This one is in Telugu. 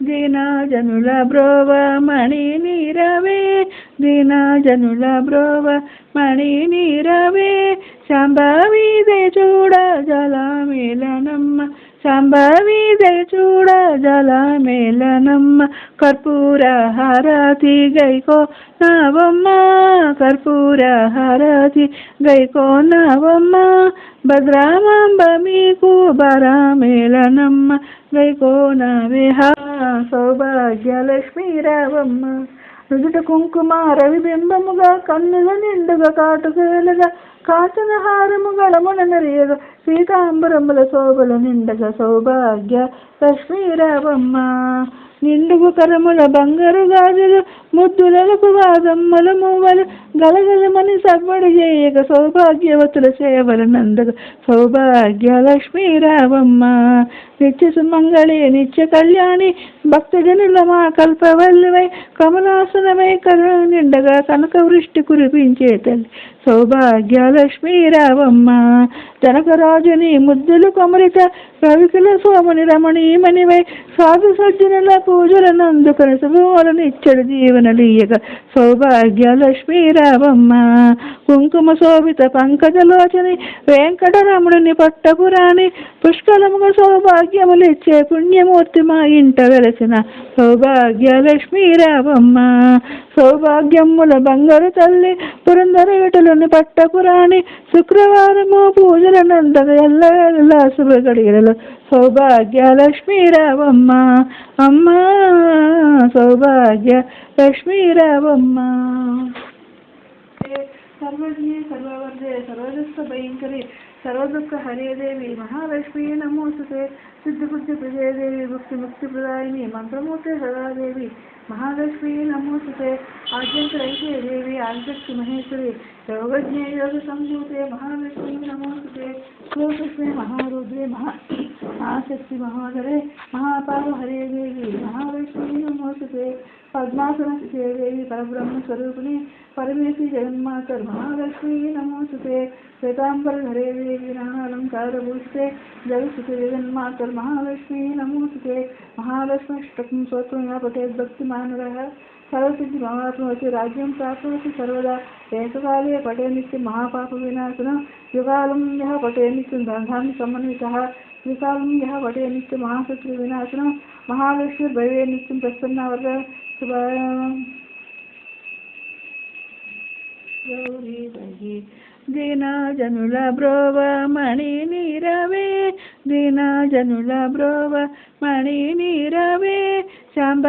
దీనాజనుల బ్రోవ మణి నీరవే, దీనాజనుల బ్రోవ మణి నీరవే, శాంభవిదే చూడ జలమేలనమ్మ, శాంభవిదే చూడ జలమేలనమ్మ, కర్పూర హారతి గైకో నావమ్మ, కర్పూర హారతి గైకో నావమ్మ, భద్రామాంబ మీకు బరమేలనమ్మ, గైకో నావే సౌభాగ్యలక్ష్మీ రావమ్మ. నుదుట కుంకుమ రవిబింబముగా, కన్నుల నిండుగా కాటుకేలుగా, కాచన హారము గళమున మెరియగా, సీతాంబరముల శోభల నిండగా, సౌభాగ్య లక్ష్మీ రావమ్మ. నిండుగు కరముల బంగారు గాజులు, ముద్దులకు వాదమ్మల మూవలు, గలగలమని సవ్వడి చేయక, సౌభాగ్యవతుల సేవలు నందగ, సౌభాగ్య లక్ష్మీ రావమ్మ. నిత్య సుమంగళి నిత్య కళ్యాణి, భక్తజనుల మా కల్పవల్లివై, కమలాసనమై కరుణ నిండగా, కనక వృష్టి కురిపించే తల్లి, సౌభాగ్య లక్ష్మీ రావమ్మ. జనకరాజుని ముద్దులు కొమరిత, రవికుల సోముని రమణీమణివై, సాధు సజ్జనుల పూజలను అందుకొని శుభములను ఇచ్చడు జీవనలీయక, సౌభాగ్య లక్ష్మీ రావమ్మ. కుంకుమ శోభిత పంకజలోచని, వెంకటరమణుని పట్టపురాణి, పుష్కలముగా సౌభాగ్యములు ఇచ్చే పుణ్యమూర్తి మా ఇంట వెలసిన, సౌభాగ్య లక్ష్మీ రావమ్మ. సౌభాగ్యముల బంగారు తల్లి, పురందర విటలుని పట్టపురాణి, శుక్రవారము పూజలనందగా ఎల్లవేళలా శుభ గడియలలో, సౌభాగ్య లక్ష్మీ రావమ్మ. అమ్మ సౌభాగ్య లక్ష్మీ రావమ్మ. సర్వజ్ఞే సర్వవర్ధే సర్వదస్త భయంకరి, సర్వదుఃఖ హరే దేవి మహాలక్ష్మీ నమోస్తుతే, సిద్ధిబుద్ధి ప్రజయదేవి భక్తి ముక్తి ప్రదాయిని, మంత్రమూర్తి సదాదేవి మహాలక్ష్మీ నమోస్తుతే, ఆద్యంతరైతే దేవి ఆదిశక్తి మహేశ్వరి, యోగజ్ఞే యోగ సంయూతే మహాలక్ష్మీ నమోస్తుతే, శ్లోకృష్ణే మహారుద్రే మహాశక్తి మహోదరే, మహాపార హరే దేవి మహాలక్ష్మీ నమోస్తుతే, పద్మాసన దేవి పరబ్రహ్మ స్వరూపిణి పరమేశ్వరి జగన్మాతర్ మహాలక్ష్మీ నమోస్తుతే, శ్వేతాంబర హరే దేవి నానాలంకారభూషితే, జగత్సుతే జగన్మాతర్ మహాలక్ష్మీ నమోస్తుతే, మహాలక్ష్మీష్టకం స్తోత్రం యా పఠేత్ భక్తిమానురః సర్వసిద్ధి మహాత్మవతి రాజ్యం ప్రాప్నోతి సర్వదా, ఏకకాలే పఠే నిత్యం మహాపాప వినాశనం, యుగాలం యః పఠే నిత్యం ధనాన్ని సమన్వితః, త్రికాలం యః పఠే నిత్యం మహాశత్రు వినాశనం, మహాలక్ష్మి భవే నిత్యం ప్రసన్నవర శుభాయ. దీనాజనుల బ్రోవ మణి నీరవే, దీనాజనుల బ్రోవ మణి నీరవే, శాంభ